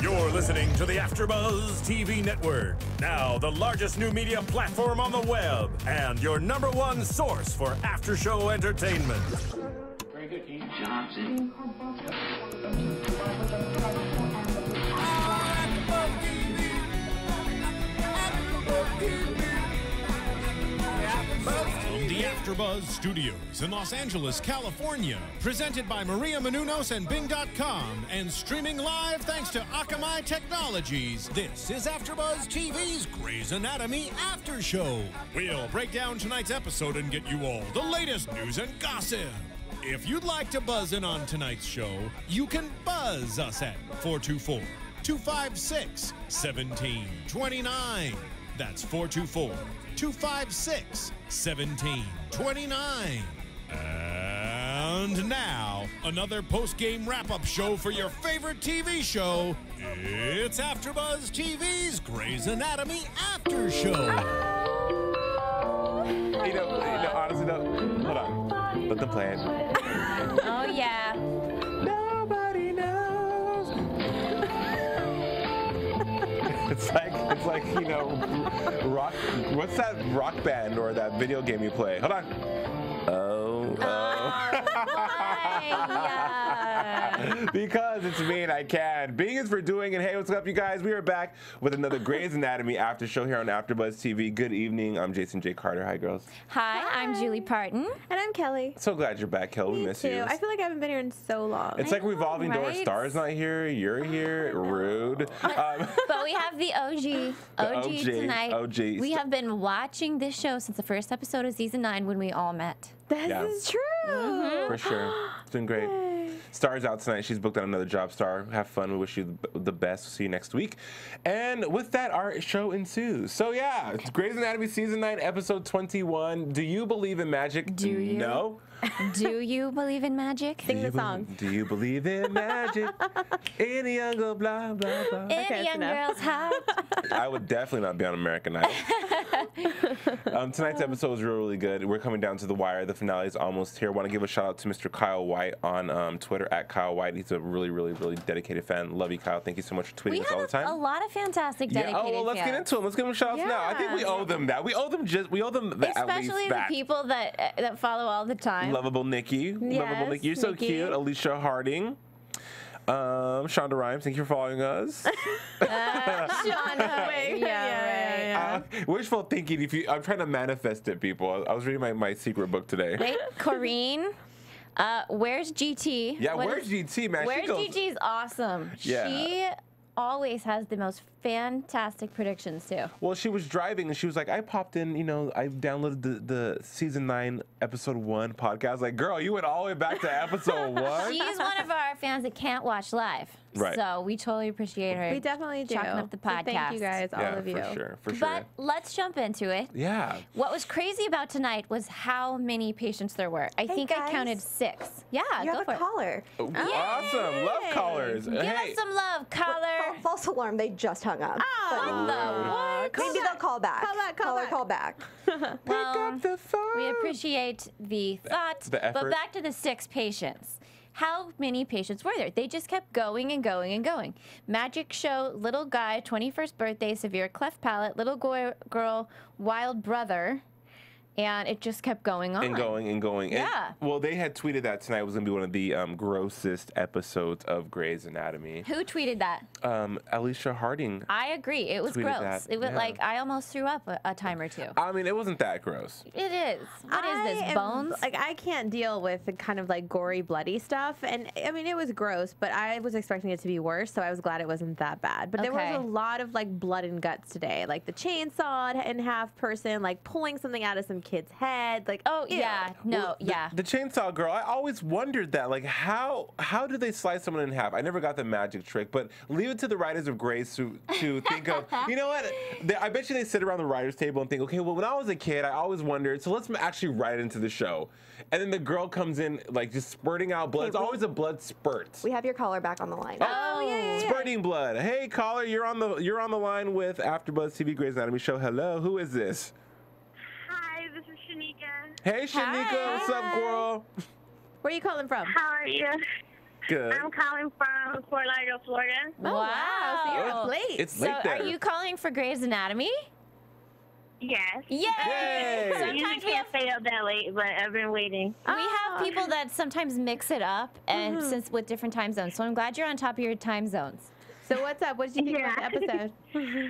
You're listening to the AfterBuzz TV network. Now, the largest new media platform on the web and your #1 source for after-show entertainment. Very good, Keith. Johnson. From the AfterBuzz Studios in Los Angeles, California, presented by Maria Menounos and Bing.com, and streaming live thanks to Akamai Technologies. This is AfterBuzz TV's Grey's Anatomy After Show. We'll break down tonight's episode and get you all the latest news and gossip. If you'd like to buzz in on tonight's show, you can buzz us at 424-256-1729. That's 424-256-1729. And now, another post-game wrap-up show for your favorite TV show. It's AfterBuzz TV's Grey's Anatomy After Show. Honestly, hold on. Let them play it. Oh, yeah. Nobody knows. It's like, rock. What's that rock band or that video game you play? Hold on. Because it's me and I can. Bing is for doing, and hey, what's up, you guys? We are back with another Grey's Anatomy After Show here on AfterBuzz TV. Good evening. I'm Jason J. Carter. Hi, girls. Hi, I'm Julie Partin. And I'm Kelly. So glad you're back, Kelly. We miss you. I feel like I haven't been here in so long. It's like revolving door. Star's not here. You're here. Rude. But we have the OG tonight. OG. We have been watching this show since the first episode of season 9 when we all met. This is true. Mm-hmm. For sure. It's been great. Star's out tonight. She's booked on another job. Star, have fun. We wish you the best. We'll see you next week. And with that, our show ensues. So yeah, it's Grey's Anatomy season 9, episode 21. Do you believe in magic? Do you? No. Do you believe in magic? Sing the song. Do you believe in magic? In a young girl, blah, blah, blah. In a young girl's heart. I would definitely not be on American Idol. Tonight's episode was really good. We're coming down to the wire. The finale is almost here. I want to give a shout out to Mr. Kyle White on Twitter, at Kyle White. He's a really, really, really dedicated fan. Love you, Kyle. Thank you so much for tweeting us all the time. We have a lot of fantastic dedicated fans. Let's get into them. Let's give them shout outs now. I think we owe them that. We owe them that. Especially the people that follow all the time. Lovable Nikki. Lovable Nikki. You're so cute. Alicia Harding. Shonda Rhimes, thank you for following us. Shonda. Yeah. Wishful thinking. I'm trying to manifest it, people. I was reading my secret book today. Wait, Corrine. Where's GT? Yeah, where's GT, man? Where's GT is awesome. Yeah. She always has the most fantastic predictions too. Well, she was driving and she was like, I popped in, I downloaded the season 9 episode 1 podcast. Like, girl, you went all the way back to episode 1. She's one of our fans that can't watch live. Right. So we totally appreciate her. We definitely do. Chalking up the podcast. So thank you guys, all of you. For sure. But let's jump into it. Yeah. What was crazy about tonight was how many patients there were. I think I counted 6. Yeah, you go have for a caller. Oh, awesome. Love callers. Give us some love, caller. False alarm, they just hung up. What the what? Maybe they'll call back. Call back. Well, up the phone. we appreciate the thought, the effort. but back to the 6 patients. How many patients were there? They just kept going and going and going. Magic show, little guy, 21st birthday, severe cleft palate, little girl, wild brother. And it just kept going on. And going and going. Yeah. Well, they had tweeted that tonight was going to be one of the grossest episodes of Grey's Anatomy. Who tweeted that? Alicia Harding. I agree. It was tweeted gross. that, It was yeah. like, I almost threw up a time or two. I mean, it wasn't that gross. It is. What is this, bones? Like, I can't deal with the kind of like gory, bloody stuff. And I mean, it was gross, but I was expecting it to be worse, so I was glad it wasn't that bad. But there was a lot of like blood and guts today. Like the chainsaw in half person, like pulling something out of some kid's head. Like, oh, yeah. No, Well, yeah. The chainsaw girl, I always wondered that. Like, how do they slice someone in half? I never got the magic trick, but leave it to the writers of Grey's to think of, you know what? I bet you they sit around the writers' table and think, okay, well, when I was a kid, I always wondered, so let's actually write into the show. And then the girl comes in, like, just spurting out blood. It's always a blood spurt. We have your caller back on the line. Oh, yeah. Spurting blood. Hey, caller, you're on the line with AfterBuzz TV Grey's Anatomy show. Hello, who is this? Hi, this is Shanika. Hey, Shanika, what's up, girl? Where are you calling from? How are you? Good. I'm calling from Fort Lauderdale, Florida. Oh, wow. So you're late. It's late there. Are you calling for Grey's Anatomy? Yes. Yay! Yay! I usually can't stay up that late, but I've been waiting. We have people that sometimes mix it up, and since with different time zones. So I'm glad you're on top of your time zones. So what's up? What did you think about the episode?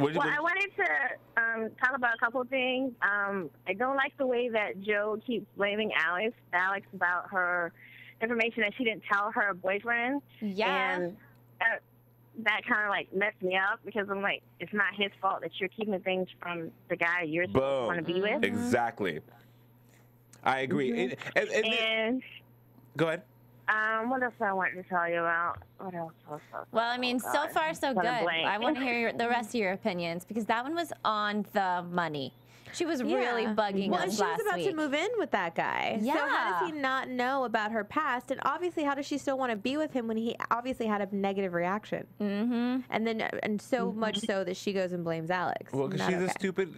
Well, I wanted to talk about a couple of things. I don't like the way that Joe keeps blaming Alex about her information that she didn't tell her boyfriend. Yeah. And that kind of like messed me up because I'm like, it's not his fault that you're keeping things from the guy you're want to be with. Exactly. I agree. And go ahead. What else I wanted to tell you about? What else? Well, I mean, so far so good. I want to hear the rest of your opinions because that one was on the money. She was really bugging us last week. Well, she was about to move in with that guy. Yeah. So how does he not know about her past? And obviously, how does she still want to be with him when he obviously had a negative reaction? Mm-hmm. And so much so that she goes and blames Alex. Well, because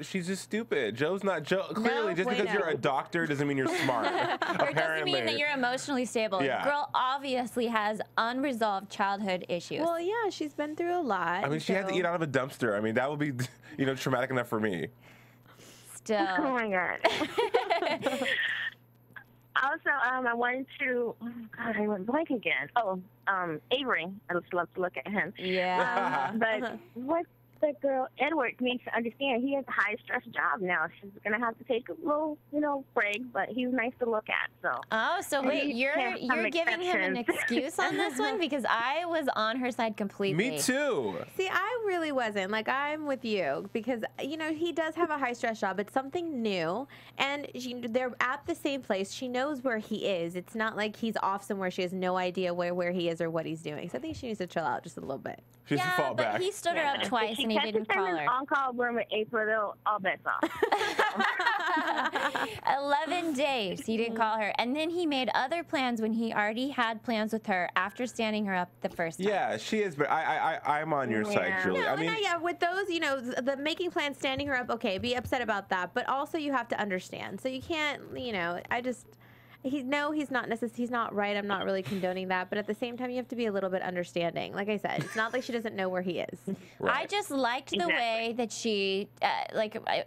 she's just stupid. Joe's not Joe. Clearly, just because you're a doctor doesn't mean you're smart. Or it doesn't mean that you're emotionally stable. Yeah. The girl obviously has unresolved childhood issues. Well, yeah, she's been through a lot. I mean, she had to eat out of a dumpster. I mean, that would be, traumatic enough for me. Still. Oh my God. Also, I wanted to. Oh God, I went blank again. Avery. I just love to look at him. Yeah. But what the girl Edward needs to understand, he has a high stress job now. She's gonna have to take a little, break. But he's nice to look at. So. Oh, so wait, you're giving him an excuse on this one because I was on her side completely. Me too. See, I really wasn't. Like, I'm with you because, he does have a high-stress job. It's something new, and they're at the same place. She knows where he is. It's not like he's off somewhere. She has no idea where he is or what he's doing. So I think she needs to chill out just a little bit. She should fall back. But he stood her up twice, and he didn't call her. On-call room with April, all bets off. 11 days he didn't call her, and then he made other plans when he already had plans with her after standing her up the first time. Yeah, she is, but I'm on your side, Julie. No, with those, the making plans, standing her up, okay, be upset about that, but also you have to understand. So you can't, he's not right. I'm not really condoning that, but at the same time, you have to be a little bit understanding. Like I said, it's not like she doesn't know where he is. Right. I just liked the way that she,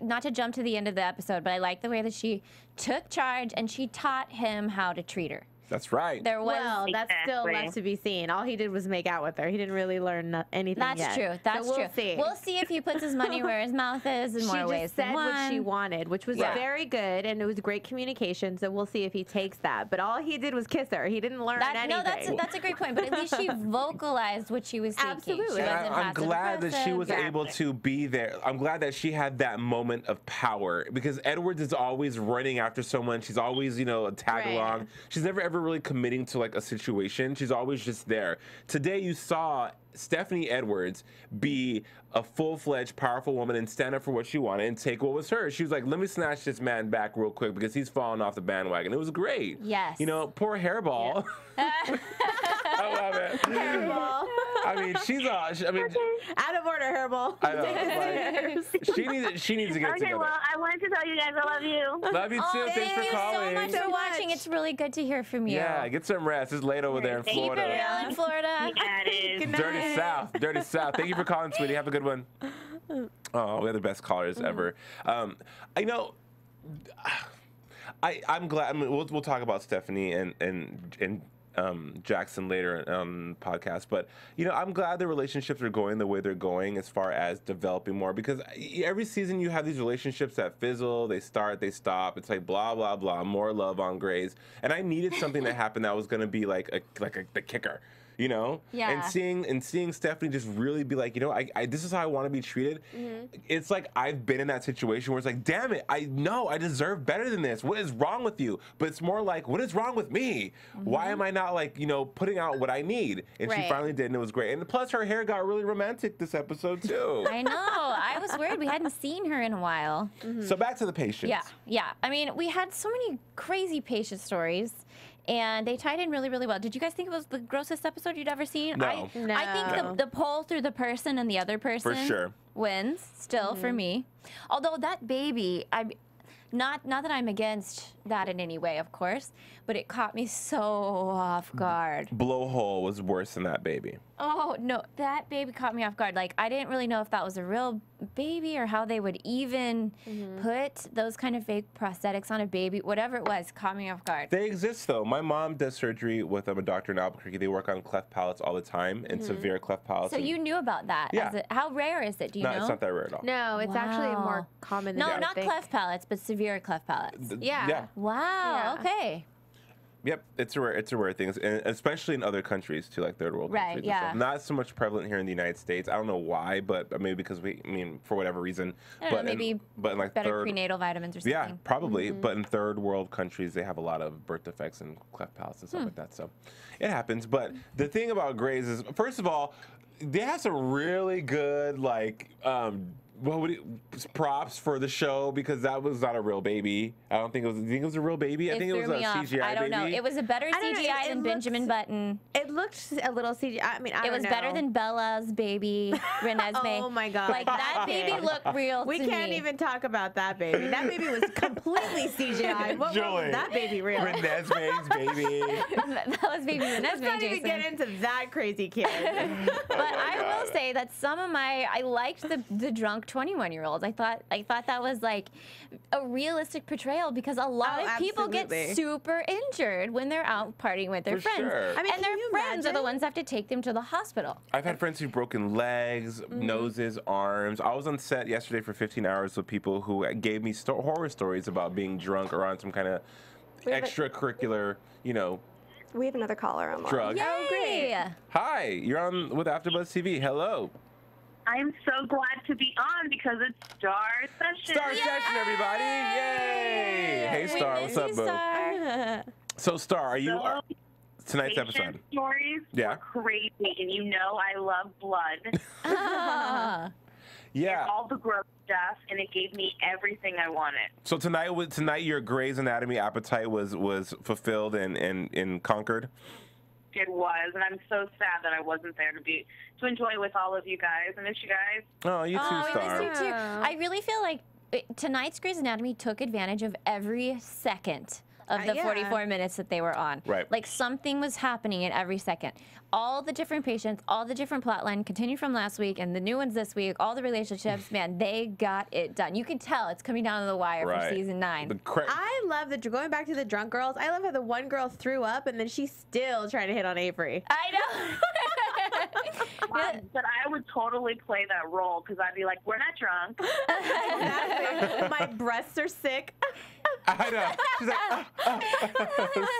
not to jump to the end of the episode, but I liked the way that she took charge and she taught him how to treat her. That's right. That's still left to be seen. All he did was make out with her. He didn't really learn anything yet. That's true. That's so true. See. We'll see if he puts his money where his mouth is in more ways than one. She just said what she wanted, which was very good, and it was great communication, so we'll see if he takes that. But all he did was kiss her. He didn't learn anything. No, that's a great point, but at least she vocalized what she was thinking. Absolutely. I'm glad that she was able to be there. I'm glad that she had that moment of power because Edwards is always running after someone. She's always, a tag along. She's never ever really committing to like a situation. She's always just there. Today you saw Stephanie Edwards be a full-fledged, powerful woman and stand up for what she wanted and take what was hers. She was like, let me snatch this man back real quick because he's falling off the bandwagon. It was great. Yes. Poor Hairball. Yeah. I love it. Hairball. I mean, out of order, Hairball. I know. Like, she needs to get together. Well, I wanted to tell you guys I love you. Love you too. Thanks for calling. Thank you so much for watching. It's really good to hear from you. Yeah, get some rest. It's late over there in Florida. Keep it real in Florida. Yeah, it is. Dirty South. Dirty South. Thank you for calling, sweetie. Have a good one. Oh, we're the best callers ever. I'm glad. I mean, we'll talk about Stephanie and Jackson later on the podcast, but I'm glad the relationships are going the way they're going as far as developing more because every season you have these relationships that fizzle, they start, they stop. It's like blah blah blah, more love on Grey's, and I needed something to happen that was going to be like the kicker. Yeah. And seeing Stephanie just really be like, I this is how I want to be treated. It's like I've been in that situation where it's like, damn it, I know I deserve better than this. What is wrong with you? But it's more like, what is wrong with me? Why am I not putting out what I need? And she finally did, and it was great. And plus, her hair got really romantic this episode too. I know. I was worried. We hadn't seen her in a while. So back to the patients. Yeah. I mean, we had so many crazy patient stories. And they tied in really, really well. Did you guys think it was the grossest episode you'd ever seen? No. I think the poll through the person and the other person For sure. wins still for me. Although that baby, not that I'm against that in any way, of course, but it caught me so off guard. Blowhole was worse than that baby. Oh, no, that baby caught me off guard. Like, I didn't really know if that was a real baby or how they would even put those kind of fake prosthetics on a baby. Whatever it was, caught me off guard. They exist, though. My mom does surgery with a doctor in Albuquerque. They work on cleft palates all the time and severe cleft palates. So you knew about that? Yeah. How rare is it? Do you know? It's not that rare at all. No, it's actually more common than No, you not think. cleft palates, but severe cleft palates. Yeah. Wow. Yeah. Okay. Yep, it's a rare thing, and especially in other countries too, like third world countries. yeah. And stuff. Not so much prevalent here in the United States. I don't know why, but maybe because for whatever reason. I don't know, maybe but in like better prenatal vitamins or something. Yeah, probably. But in third world countries, they have a lot of birth defects and cleft palates and stuff like that. So it happens. But the thing about Grays is, first of all, they have some really good props for the show, because that was not a real baby. I don't think it was. Do you think it was a real baby? I think it was a CGI baby. I don't know. It was a better CGI than Benjamin Button. It looked a little CGI. I mean, It was better than Bella's baby, Renesmee. Oh my God. Like, that baby looked real We to me. can't even talk about that baby. That baby was completely CGI. What was that baby real? Renesmee's baby. Bella's baby Renesmee, Let's not even get into that crazy kid. But I will say that I liked the drunk 21-year-olds. I thought that was like a realistic portrayal, because a lot of people get super injured when they're out partying with their For friends. sure. I mean, and their can you friends are the imagine? ones that have to take them to the hospital. I've had friends who've broken legs, noses, arms. I was on set yesterday for 15 hours with people who gave me horror stories about being drunk or on some kind of extracurricular, We have another caller on line. drug. Oh, great. Hi, you're on with AfterBuzz TV. Hello. I'm so glad to be on because it's Star Session. Star Session, everybody. Yay. Hey, Star. What's up, boo? Star. So, Star, are you So, tonight's patient episode? stories Yeah. were crazy, and you know I love blood. Yeah. All the gross stuff, and it gave me everything I wanted. So tonight your Grey's Anatomy appetite was fulfilled and conquered. It was, and I'm so sad that I wasn't there to enjoy with all of you guys. I miss you guys. Oh, you too, Oh, Star. we miss you too. I really feel like tonight's Grey's Anatomy took advantage of every second of the 44 minutes that they were on. Right. Like, something was happening in every second. All the different patients, all the different plot line continued from last week, and the new ones this week, all the relationships, man, they got it done. You can tell it's coming down to the wire for season 9. I love going back to the drunk girls. I love how the one girl threw up and then she's still trying to hit on Avery. I know. But I would totally play that role, because I'd be like, we're not drunk. Exactly. My breasts are sick. I know. She's like,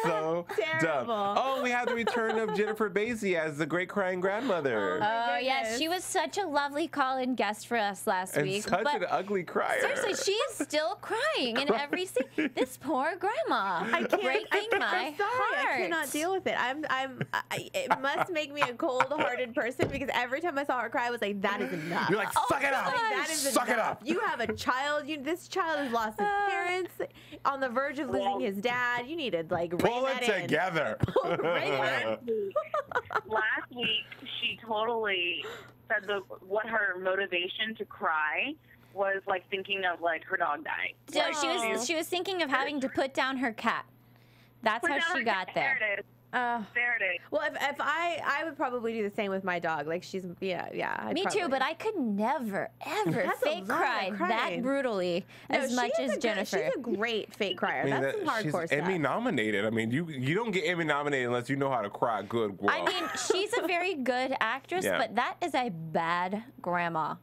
so Terrible. dumb. Oh, we have the return of Jennifer Basie as the great crying grandmother. Oh, yes. She was such a lovely call-in guest for us last and week. such but an ugly crier. seriously, she is still crying in every scene. This poor grandma. I can't. Breaking my I'm sorry. heart. I cannot deal with it. It must make me a cold-hearted person, because every time I saw her cry, I was like, that is enough. You're like, suck it up. Like, that is Suck it enough. up. You have a child. This child has lost his parents, on the verge of losing his dad. You need to Pull rein it that in. together. Last week, she totally said what her motivation to cry was, like, thinking of, like, her dog dying. So she was thinking of having to put down her cat. That's how she got there. There it is. There it is. Well, if I would probably do the same with my dog. Like, she's I'd Me probably. too, but I could never, ever That's a fake lot of cry that crying. brutally as she much is as Jennifer. She's a great fake crier. That's some hardcore she's stuff. Emmy nominated. I mean, you don't get Emmy nominated unless you know how to cry good. Girl. I mean, she's a very good actress, Yeah. but that is a bad grandma.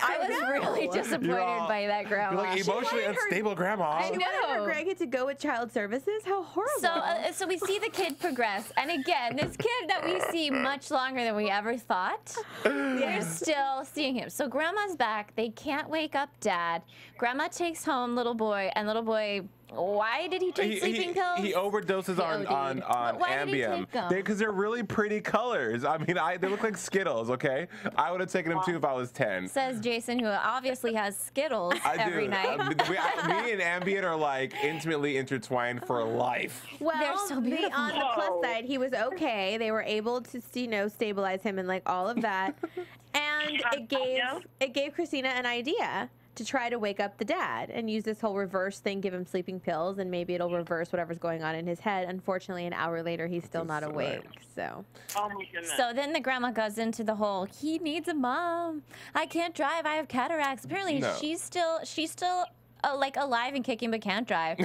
I was really disappointed by that grandma. You're like emotionally unstable grandma. She wanted her Greg to go with child services. How horrible. So we see the kid progress, and again, this kid that we see much longer than we ever thought, we're still seeing him. So grandma's back. They can't wake up dad. Grandma takes home little boy, and little boy, why did he take sleeping pills? He overdoses on Why did he Ambien take them? because they're really pretty colors. I mean, they look like Skittles. Okay, I would have taken them too if I was 10. Says Jason, who obviously has Skittles every night. Me and Ambien are like intimately intertwined for life. Well, They're so beautiful. on the plus side, he was okay. They were able to, stabilize him and like all of that, and it gave Christina an idea to try to wake up the dad and use this whole reverse thing, give him sleeping pills, and maybe it'll reverse whatever's going on in his head. Unfortunately, an hour later, he's still not awake. So. Oh my goodness. So then the grandma goes into the whole, he needs a mom. I can't drive. I have cataracts. Apparently, she's still like alive and kicking but can't drive.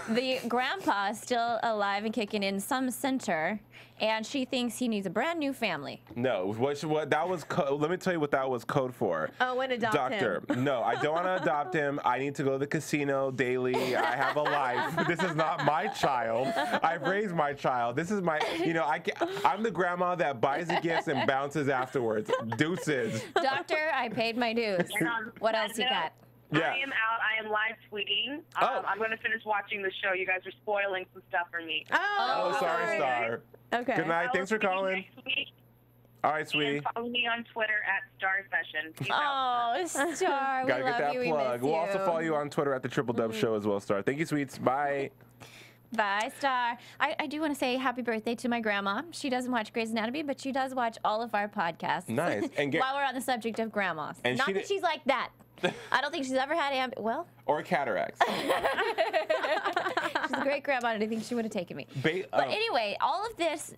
The grandpa is still alive and kicking in some center, and she thinks he needs a brand new family. No, what that was. Let me tell you what that was code for. Owen, adopt him. No, I don't want to adopt him. I need to go to the casino daily. I have a life. This is not my child. I've raised my child. This is my. I'm the grandma that buys the gifts and bounces afterwards. Deuces. Doctor, I paid my dues. What else you got? Yeah. I am out. I am live tweeting. I'm going to finish watching the show. You guys are spoiling some stuff for me. Oh, sorry, Star. Okay. Good night. Thanks for calling. All right, sweetie. And follow me on Twitter at Star Session. Peace out. Oh, Star, we Gotta get love that you. We plug. miss We'll you. also follow you on Twitter at the Triple Dub Show as well, Star. Thank you, sweets. Bye. Bye, Star. I do want to say happy birthday to my grandma. She doesn't watch Grey's Anatomy, but she does watch all of our podcasts. Nice. And while we're on the subject of grandmas. And Not that she's like that. I don't think she's ever had or cataracts. She's a great grandma, and I think she would have taken me. But anyway, all this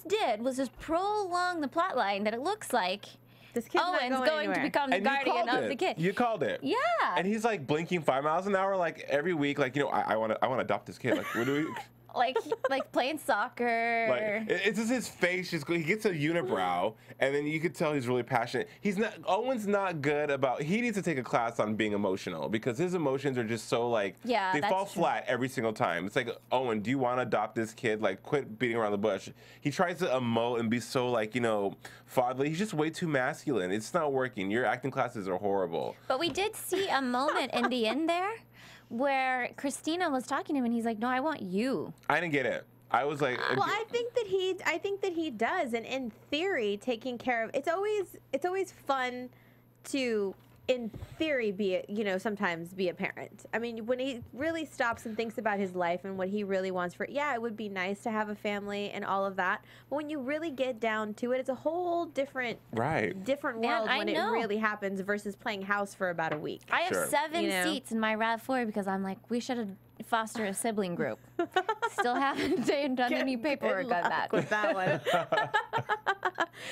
did was just prolong the plot line that it looks like this kid's Owen's going to become the guardian of the kid. You called it. Yeah. And he's like blinking 5 miles an hour like every week. Like, I want to adopt this kid. Like, what do we? like playing soccer. Like, it's just his face. He gets a unibrow, and then you could tell he's really passionate. Owen's not good about. He needs to take a class on being emotional because his emotions are just so they fall flat every single time. It's like, Owen, do you want to adopt this kid? Like, quit beating around the bush. He tries to emote and be so fatherly. He's just way too masculine. It's not working. Your acting classes are horrible. But we did see a moment in the end there where Christina was talking to him, and he's like, "No, I want you." I didn't get it. I was like, well, I think that he does, and in theory, taking care of it's always fun to, in theory, sometimes be a parent. I mean, when he really stops and thinks about his life and what he really wants it would be nice to have a family and all of that. But when you really get down to it, it's a whole different world when it really happens versus playing house for about a week. I have 7 seats in my RAV4 because I'm like, we should have fostered a sibling group. Still haven't done any paperwork on that. With that one.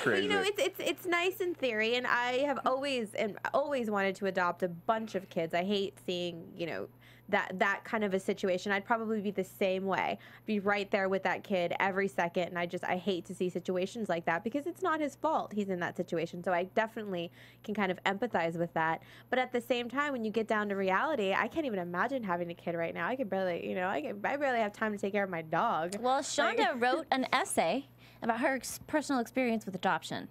Crazy. But, it's nice in theory, and I have always wanted to adopt a bunch of kids. I hate seeing, that kind of a situation. I'd probably be the same way. Be right there with that kid every second, and I hate to see situations like that because it's not his fault he's in that situation. So I definitely can kind of empathize with that. But at the same time, when you get down to reality, I can't even imagine having a kid right now. I could barely, I barely have time to take care of my dog. Well, Shonda wrote an essay about her personal experience with adoption,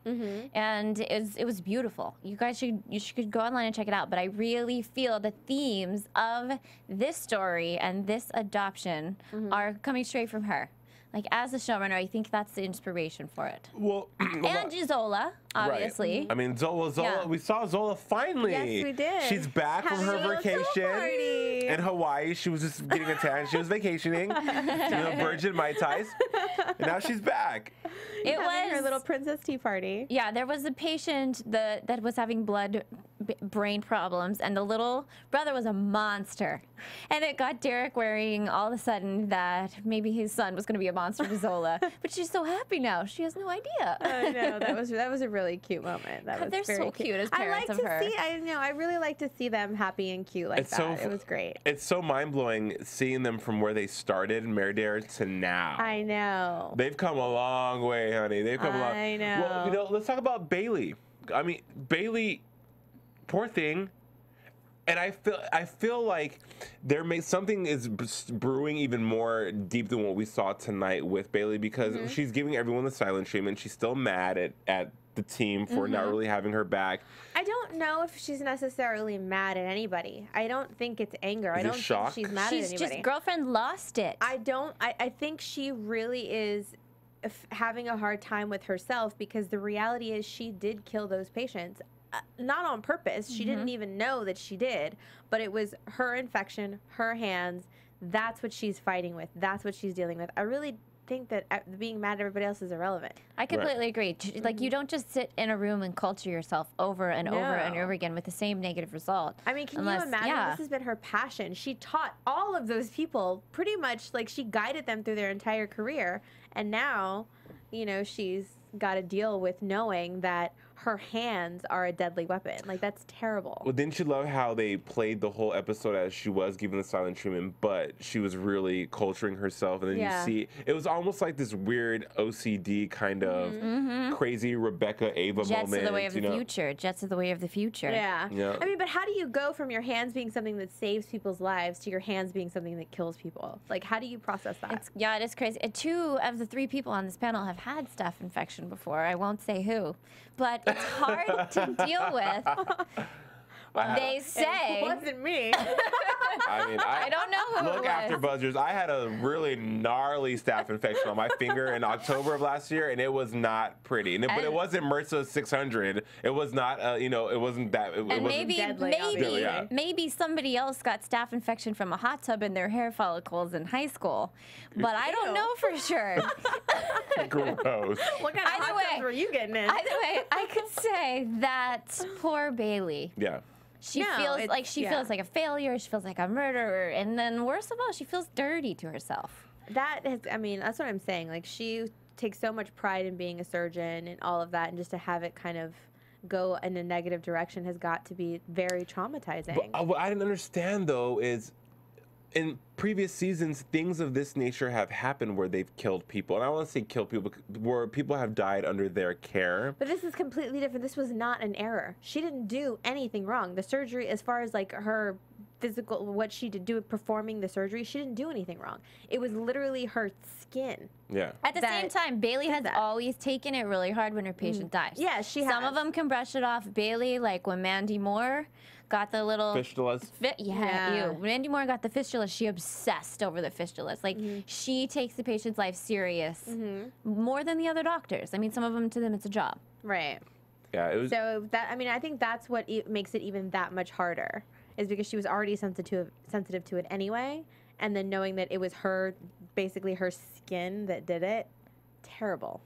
and it was beautiful. You guys should go online and check it out. But I really feel the themes of this story and this adoption are coming straight from her. Like, as a showrunner, I think that's the inspiration for it. Well, and Zola, obviously. Right. I mean, Zola. We saw Zola finally. Yes, we did. She's back from her vacation in Hawaii. She was just getting a tan. She was vacationing. Virgin Mai Tais. And now she's back. It was her little princess tea party. Yeah, there was a patient that was having brain problems, and the little brother was a monster. And it got Derek worrying all of a sudden that maybe his son was going to be a monster to Zola. But she's so happy now. She has no idea. I know. That was a really cute moment. That was they're very so cute as parents of her. I really like to see them happy and cute like that. It was great. It's so mind-blowing seeing them from where they started in Meredith to now. I know. They've come a long way, honey. They've come a long way. I know. Well, let's talk about Bailey. I mean, Bailey, poor thing. And I feel like something is brewing even more deep than what we saw tonight with Bailey because she's giving everyone the silent treatment. She's still mad at the team for not really having her back. I don't know if she's necessarily mad at anybody. I don't think it's anger. I don't think she's mad at anybody. She's just girlfriend lost it. I think she really is having a hard time with herself because the reality is she did kill those patients. Not on purpose. She didn't even know that she did, but it was her infection, her hands. That's what she's fighting with. That's what she's dealing with. I really think that being mad at everybody else is irrelevant. I completely agree. Like, you don't just sit in a room and culture yourself over and over and over again with the same negative result. I mean, can you imagine? This has been her passion. She taught all of those people pretty much, like, she guided them through their entire career. And now, you know, she's got to deal with knowing that her hands are a deadly weapon. Like, that's terrible. Well, didn't you love how they played the whole episode as she was given the silent treatment, but she was really culturing herself? And then you see, it was almost like this weird OCD kind of crazy Rebecca Ava moment. Jets of the way of the future. Jets of the way of the future. Yeah. I mean, but how do you go from your hands being something that saves people's lives to your hands being something that kills people? Like, how do you process that? It is crazy. 2 of the 3 people on this panel have had staph infection before. I won't say who, but it's hard to deal with. They say it wasn't me. I mean, I don't know who look, AfterBuzzers, I had a really gnarly staph infection on my finger in October of last year, and it was not pretty. But it wasn't MRSA 600. It was not, you know, it wasn't that. It wasn't maybe somebody else got staph infection from a hot tub in their hair follicles in high school, but I don't know for sure. Gross. What kind of hot tubs were you getting in? Either way, I could say that poor Bailey. Yeah. She feels like a failure. She feels like a murderer. And then worst of all, she feels dirty to herself. I mean, that's what I'm saying. Like, she takes so much pride in being a surgeon and all of that. And just to have it kind of go in a negative direction has got to be very traumatizing. But what I didn't understand, though, is in previous seasons, things of this nature have happened where they've killed people. And I don't want to say killed people, where people have died under their care. But this is completely different. This was not an error. She didn't do anything wrong. The surgery, as far as like her physical, what she did do performing the surgery, she didn't do anything wrong. It was literally her skin. Yeah. At the same time, Bailey has always taken it really hard when her patient dies. Yeah, she has. Some of them can brush it off. Bailey, like when Mandy Moore got the little fistulas. Mandy Moore got the fistulas. She obsessed over the fistulas. Like she takes the patient's life serious more than the other doctors. I mean, some of them, to them, it's a job. Right. Yeah. It was. So that, I mean, I think that's what makes it even that much harder, is because she was already sensitive to it anyway, and then knowing that it was basically her skin that did it, terrible.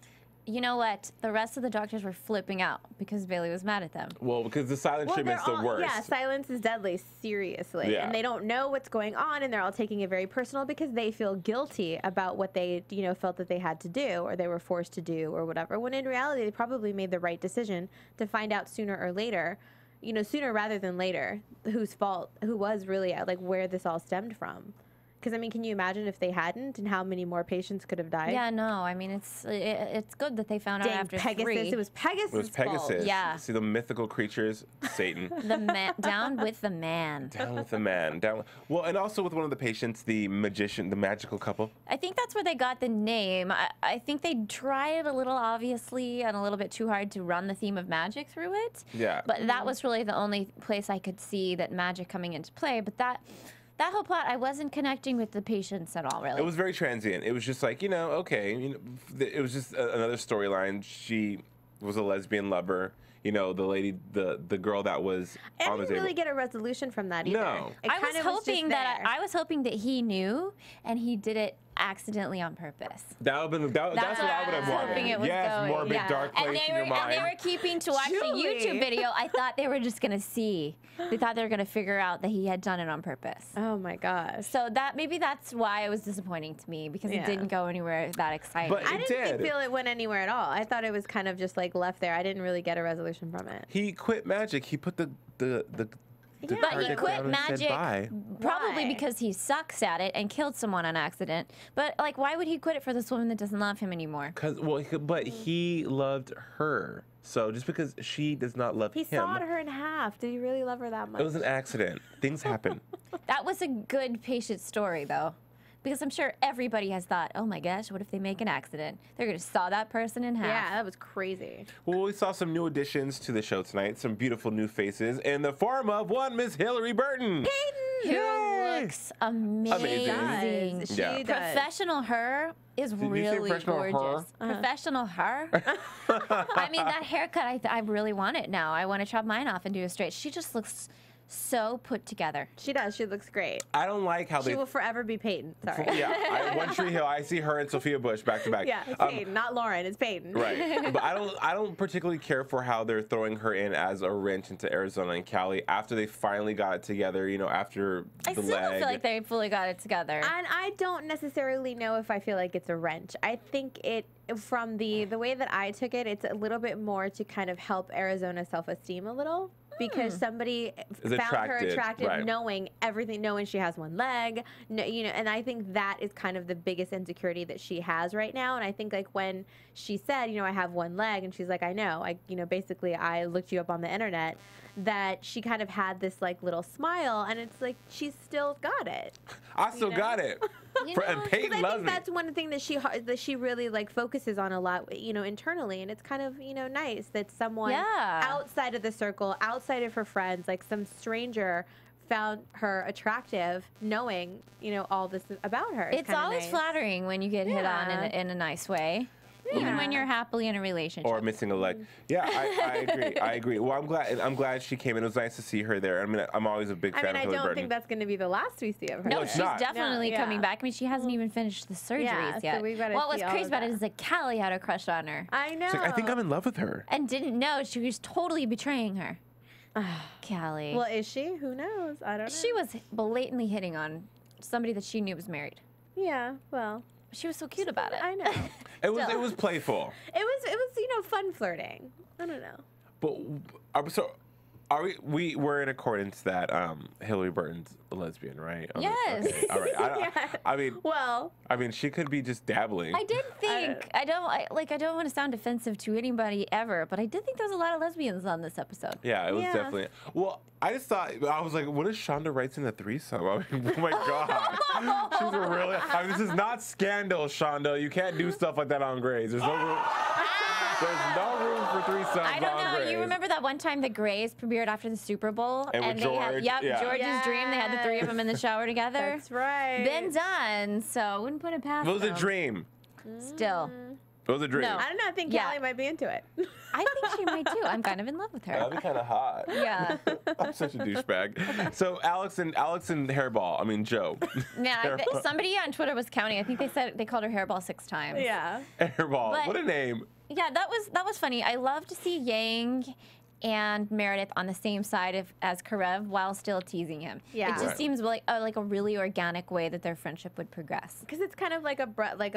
You know what? The rest of the doctors were flipping out because Bailey was mad at them. Well, because the silent treatment's the worst. Yeah, silence is deadly, seriously. Yeah. And they don't know what's going on, and they're all taking it very personal because they feel guilty about what they, felt that they had to do or they were forced to do or whatever, when in reality they probably made the right decision to find out sooner or later, sooner rather than later, who was really like where this all stemmed from. Because, I mean, can you imagine if they hadn't and how many more patients could have died? Yeah, no. I mean, it's good that they found out after Pegasus. 3. It was Pegasus. It was Pegasus. Fault. Yeah. See the mythical creatures, Satan. Down with the man. Down with the man. Well, and also with one of the patients, the magician, the magical couple. I think that's where they got the name. I think they tried a little, obviously, and a little bit too hard to run the theme of magic through it. Yeah. But that was really the only place I could see that magic coming into play. But that whole plot, I wasn't connecting with the patients at all, really. It was very transient. It was just like, okay, it was just another storyline. She was a lesbian lover. The lady, the girl that was on the table. I didn't really get a resolution from that either. No. I was hoping that he knew and he did it accidentally on purpose. That's what I would have wanted. Yes, more big dark place in your mind. And they were keeping to watch the YouTube video. I thought they were just going to see. They thought they were going to figure out that he had done it on purpose. Oh my gosh. So maybe that's why it was disappointing to me, because it didn't go anywhere that exciting. But I didn't feel it went anywhere at all. I thought it was kind of just like left there. I didn't really get a resolution from it. He quit magic. He put the but he quit magic probably because he sucks at it and killed someone on accident. But like, why would he quit it for this woman that doesn't love him anymore? But he loved her. So just because she does not love him, he sawed her in half. Did he really love her that much? It was an accident. Things happen. That was a good patient story, though. Because I'm sure everybody has thought, oh my gosh, what if they make an accident? They're going to saw that person in half. Yeah, that was crazy. Well, we saw some new additions to the show tonight, some beautiful new faces, in the form of one Miss Hillary Burton. Who looks amazing. She does. Professional her is really gorgeous. Professional her? I mean, that haircut, I really want it now. I want to chop mine off and do it straight. She just looks so put together. She does. She looks great. I don't like how She will forever be Peyton. Sorry. Yeah, One Tree Hill. I see her and Sophia Bush back to back. Yeah, it's Peyton, not Lauren. It's Peyton. Right, but I don't particularly care for how they're throwing her in as a wrench into Arizona and Kellie after they finally got it together. You know, after I the still leg. don't feel like they fully got it together. And I don't necessarily know if I feel like it's a wrench. I think from the way that I took it, it's a little bit more to kind of help Arizona's self-esteem a little. Because somebody found her attractive, right. knowing everything, knowing she has one leg, and I think that is kind of the biggest insecurity that she has right now. And I think like when she said, I have one leg, and she's like, I know, basically I looked you up on the internet, that she kind of had this like little smile, and it's like she's still got it. I still got it. And Peyton loves me. That's one thing that she really like focuses on a lot, internally, and it's kind of nice that someone outside of the circle, outside of her friends, like some stranger found her attractive, knowing all this about her. It's always flattering when you get hit on in a nice way. Even when you're happily in a relationship. Or missing a leg. Yeah, I agree. I agree. Well, I'm glad she came in. It was nice to see her there. I mean, I'm always a big fan of Kellie Burton. I don't think that's going to be the last we see of her. No, she's definitely coming back. I mean, she hasn't even finished the surgeries yet. So we've got to what's crazy about it is that Kellie had a crush on her. I know. She's like, I think I'm in love with her. And didn't know she was totally betraying her. Kellie. Well, is she? Who knows? I don't know. She was blatantly hitting on somebody that she knew was married. Yeah, well. She was so cute about it. I know. It was playful. It was fun flirting. I don't know. But so we're in accordance that Hillary Burton's a lesbian, right? Yes. Okay. All right. I mean, she could be just dabbling. I did think I don't want to sound offensive to anybody ever, but I did think there was a lot of lesbians on this episode. Yeah, it was definitely. Well, I just thought, I was like, what if Shonda writes in a threesome? I mean, oh my God. She's a really. I mean, this is not Scandal, Shonda. You can't do stuff like that on Grey's. There's no room. There's no room for threesomes. I don't know. You remember that one time the Greys premiered after the Super Bowl? And they George. had, George's Dream. They had the three of them in the shower together. That's right. Been done, so I wouldn't put it past them. It was them. a dream. Still. It was a dream. No. I don't know. I think Kellie might be into it. I think she might too. I'm kind of in love with her. That'd be kind of hot. Yeah. I'm such a douchebag. So Alex and Hairball. I mean Joe. Yeah. Somebody on Twitter was counting. I think they called her Hairball 6 times. Yeah. Hairball. What a name. Yeah, that was funny. I love to see Yang and Meredith on the same side as Karev while still teasing him. Yeah. It just seems like a really organic way that their friendship would progress. Because it's kind of like a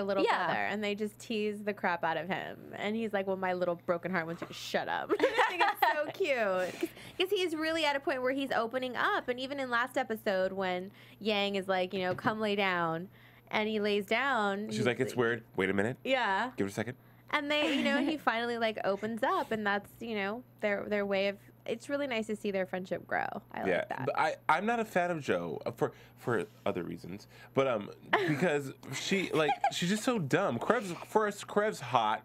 little brother, and they just tease the crap out of him. And he's like, well, my little broken heart wants you to shut up. I think it's so cute. Because he's really at a point where he's opening up. And even in last episode when Yang is like, come lay down, and he lays down. She's like, it's weird. Wait a minute. Yeah. Give it a second. And they, he finally like opens up, and that's, their way of. It's really nice to see their friendship grow. I like that. But I'm not a fan of Joe for other reasons, but because she's just so dumb. Krev's hot.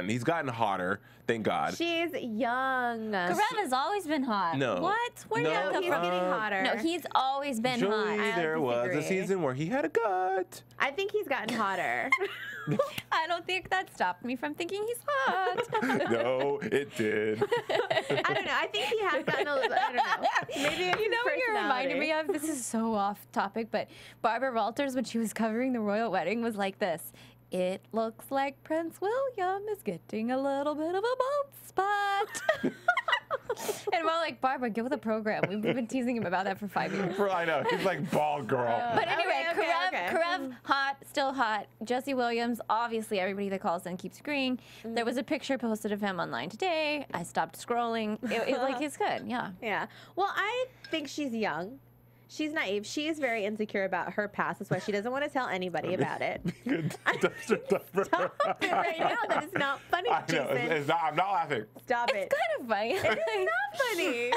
He's gotten hotter, thank God. She's young. Karev has always been hot. No. What? Where did that come he's from? getting hotter. No, he's always been Joey, hot. there was a season where he had a gut. I think he's gotten hotter. I don't think that stopped me from thinking he's hot. No, it did. I don't know. I think he has gotten a little. I don't know. Maybe it's what you're reminding me of? This is so off topic, but Barbara Walters, when she was covering the royal wedding, was like this. It looks like Prince William is getting a little bit of a bald spot. And we're like, Barbara, get with the program. We've been teasing him about that for 5 years. I know. He's like bald girl. But anyway, Okay. Karev, hot, still hot. Jesse Williams, obviously everybody that calls in keeps agreeing. There was a picture posted of him online today. I stopped scrolling. He's good, yeah. Yeah. Well, I think she's young. She's naive. She is very insecure about her past. That's why she doesn't want to tell anybody about it. Stop it right now. That is not funny, Jason. It's not, I'm not laughing. Stop it. It's kind of funny. It's not funny.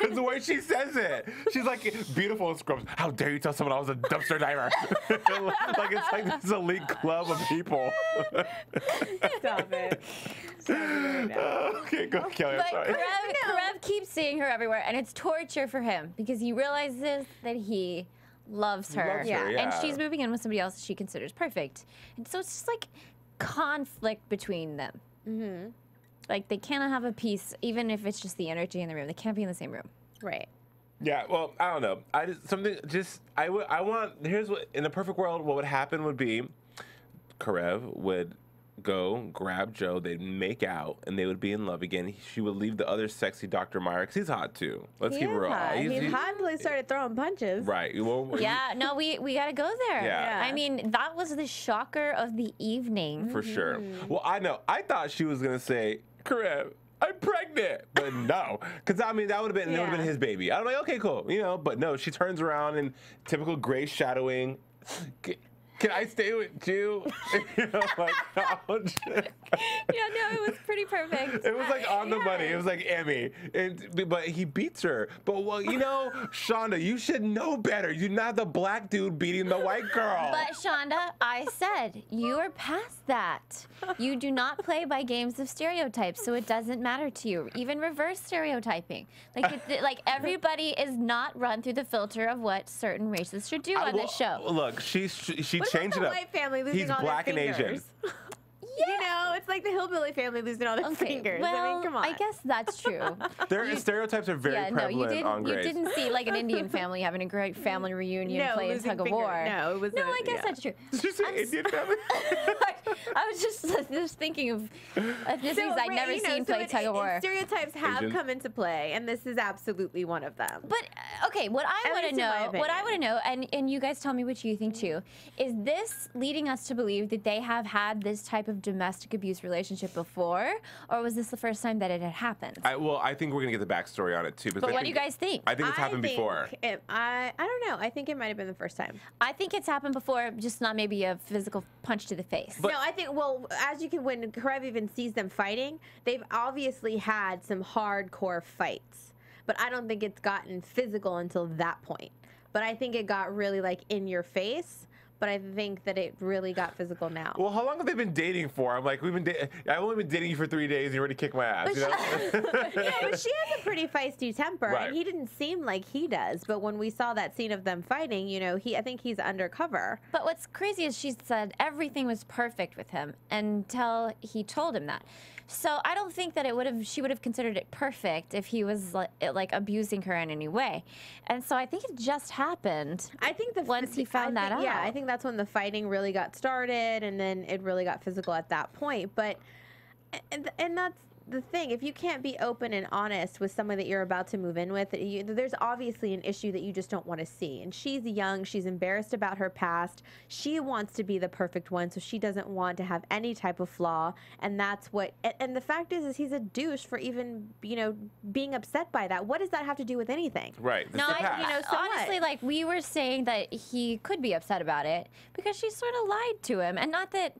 It's the way she says it. She's like, beautiful in scrubs. How dare you tell someone I was a dumpster diver? It's like this elite club of people. Stop it. Okay, go, Kellie. I'm sorry. Karev keeps seeing her everywhere, and it's torture for him because he realizes that he loves her. And she's moving in with somebody else she considers perfect. And so it's just like conflict between them. Mm-hmm. Like they cannot have a peace, even if it's just the energy in the room. They can't be in the same room. Right. Yeah, well, I don't know. Here's what, in a perfect world, what would happen would be Karev would go grab Joe, they'd make out, and they would be in love again. She would leave the other sexy Dr. Meyer, because he's hot too. Let's keep it real. He's hot until he started throwing punches. Right. Well, yeah, no, we got to go there. Yeah. I mean, that was the shocker of the evening. For sure. Well, I know. I thought she was going to say, Karev, I'm pregnant, but no, because I mean that would have been his baby. I'm like, okay, cool, but no, she turns around in typical gray shadowing. Can I stay with you? Like, ouch. Yeah, no, it was pretty perfect. It was like on the money. It was like Emmy, but he beats her. But well, Shonda, you should know better. You're not the black dude beating the white girl. But Shonda, I said you are past that. You do not play by games of stereotypes, so it doesn't matter to you. Even reverse stereotyping, like everybody is not run through the filter of what certain races should do on this show. Look, she changed it up. White family losing He's all black their and fingers. Asian. Yeah. It's like the hillbilly family losing all their fingers. Well, I mean, come on. I guess that's true. Their stereotypes are very prevalent on Grace. You didn't see like an Indian family having a great family reunion playing tug of war. No, it was. No, I guess that's true. Did you say Indian family? I was just thinking of ethnicities I'd never seen play tug of war. Stereotypes have come into play, and this is absolutely one of them. But okay, what I want to know, and you guys tell me what you think too, is this leading us to believe that they have had this type of domestic abuse relationship before, or was this the first time that it had happened? I think we're gonna get the backstory on it too. But what do you guys think? I think it's happened before. I don't know. I think it might have been the first time. I think it's happened before, just not maybe a physical punch to the face. No, I think, when Karev even sees them fighting, they've obviously had some hardcore fights. But I don't think it's gotten physical until that point. But I think it got really, in your face. But I think that it really got physical now. Well, how long have they been dating for? I'm like, I've only been dating you for 3 days and you already kicked my ass. But she has a pretty feisty temper, right. And he didn't seem like he does. But when we saw that scene of them fighting, I think he's undercover. But what's crazy is she said everything was perfect with him until he told him that. So I don't think that she would have considered it perfect if he was like abusing her in any way. And so I think it just happened. I think once he found that out. Yeah, I think that's when the fighting really got started, and then it really got physical at that point. But and that's the thing. If you can't be open and honest with someone that you're about to move in with, there's obviously an issue that you just don't want to see. And she's young. She's embarrassed about her past. She wants to be the perfect one, so she doesn't want to have any type of flaw. And that's what. And the fact is he's a douche for even being upset by that. What does that have to do with anything? Right. No, honestly, we were saying that he could be upset about it because she sort of lied to him, and not that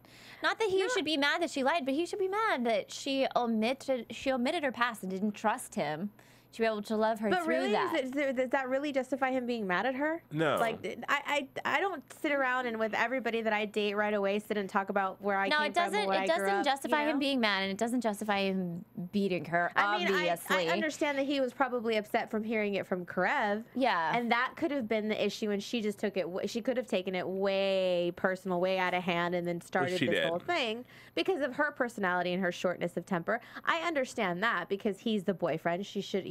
he should be mad that she lied, but he should be mad that she omitted her past and didn't trust him to be able to love her through that. Does that really justify him being mad at her? No. I don't sit around and with everybody that I date right away sit and talk about where I came from and where I grew up. It doesn't justify him being mad, and it doesn't justify him beating her, obviously. I understand that he was probably upset from hearing it from Karev. Yeah. And that could have been the issue, and she just took it, she could have taken it way personal, way out of hand, and then started this whole thing because of her personality and her shortness of temper. I understand that because he's the boyfriend. She should,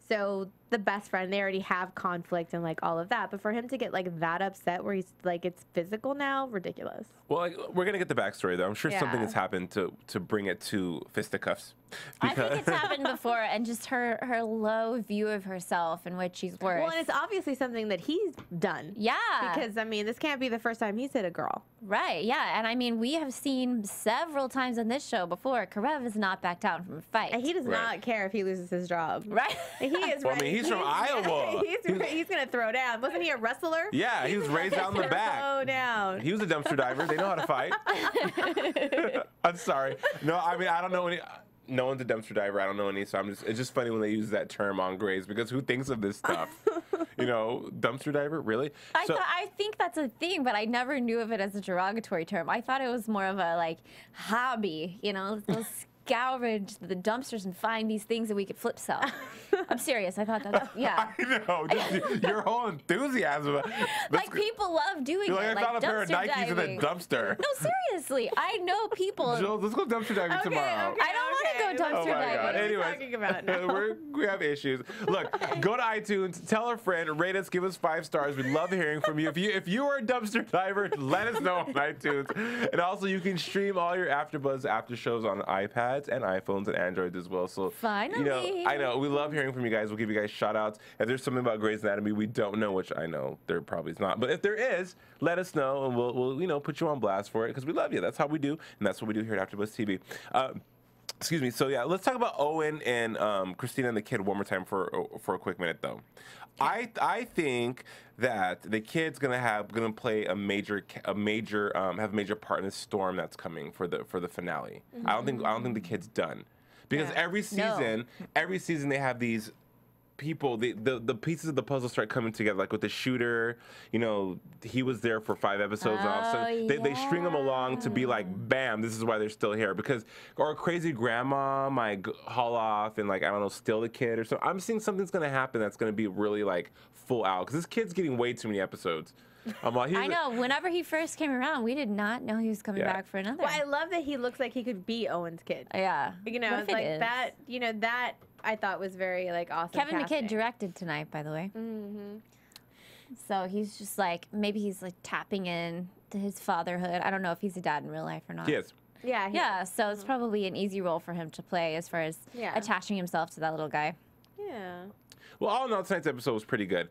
so the best friend, they already have conflict and all of that. But for him to get that upset where he's it's physical now, ridiculous. Well, we're going to get the backstory, though. I'm sure something has happened to bring it to fisticuffs. I think it's happened before, and just her low view of herself and what she's worth. Well, and it's obviously something that he's done. Yeah. Because, this can't be the first time he's hit a girl. Right, yeah. And, we have seen several times on this show before, Karev has not backed down from a fight. And he does not care if he loses his job. Right. He is he's from Iowa. He's going to throw down. Wasn't he a wrestler? Yeah, he was raised out in the back. Throw down. He was a dumpster diver. They know how to fight. I'm sorry. No, I don't know any. No one's a dumpster diver. I don't know any, so it's just funny when they use that term on Grace because who thinks of this stuff? Dumpster diver, really? I think that's a thing, but I never knew of it as a derogatory term. I thought it was more of a hobby, let's scavenge the dumpsters and find these things that we could flip sell. I'm serious. I thought that. Yeah. I know. Just your whole enthusiasm. Like people love doing You're it. like, I found a pair of dumpster Nikes in diving. a dumpster. No, seriously. I know people. Jill, let's go dumpster diving tomorrow. I don't want to go dumpster Oh my diving. God. What are we Anyways, talking about now? we have issues. Look, go to iTunes, tell a friend, rate us, give us 5 stars. We love hearing from you. If you are a dumpster diver, let us know on iTunes. And also, you can stream all your AfterBuzz after shows on iPads and iPhones and Androids as well. So Finally. I know we love hearing from you guys. We'll give you guys shout outs. If there's something about Grey's Anatomy we don't know, which I know there probably is not, but if there is, let us know and we'll put you on blast for it because we love you. That's how we do, and that's what we do here at AfterBuzz TV. Excuse me. So yeah, let's talk about Owen and Christina and the kid one more time for a quick minute though. I think that the kid's gonna play a major have a major part in the storm that's coming for the finale. Mm-hmm. I don't think the kid's done because every season they have these people, the pieces of the puzzle start coming together, like with the shooter, he was there for 5 episodes and all of a sudden they string them along to be like, bam, this is why they're still here. Because, or crazy grandma might haul off and like, I don't know, steal the kid or something. I'm seeing something's going to happen that's going to be really like full out. Because this kid's getting way too many episodes. I know. Whenever he first came around, we did not know he was coming back for another. Well, I love that he looks like he could be Owen's kid. Yeah. It's like that, that I thought was very like awesome. Kevin casting. the Kid directed tonight, by the way. Mm-hmm. So he's just like, maybe he's like tapping in to his fatherhood. I don't know if he's a dad in real life or not. He is. Yeah. So it's probably an easy role for him to play as far as attaching himself to that little guy. Yeah. Well, all in all, tonight's episode was pretty good.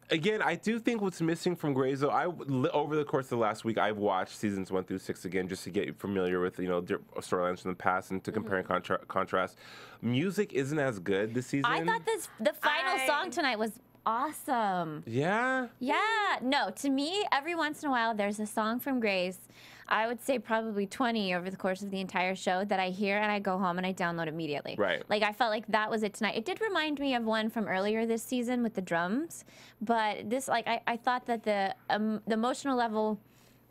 Again, I do think what's missing from Grey's, though, over the course of the last week, I've watched seasons 1 through 6 again just to get familiar with, storylines from the past and to compare and contrast. Music isn't as good this season. I thought the final song tonight was awesome. Yeah? Yeah. No, to me, every once in a while, there's a song from Grey's. I would say probably 20 over the course of the entire show that I hear and I go home and I download immediately. Right. Like I felt like that was it tonight. It did remind me of one from earlier this season with the drums, but this, like, I thought that the emotional level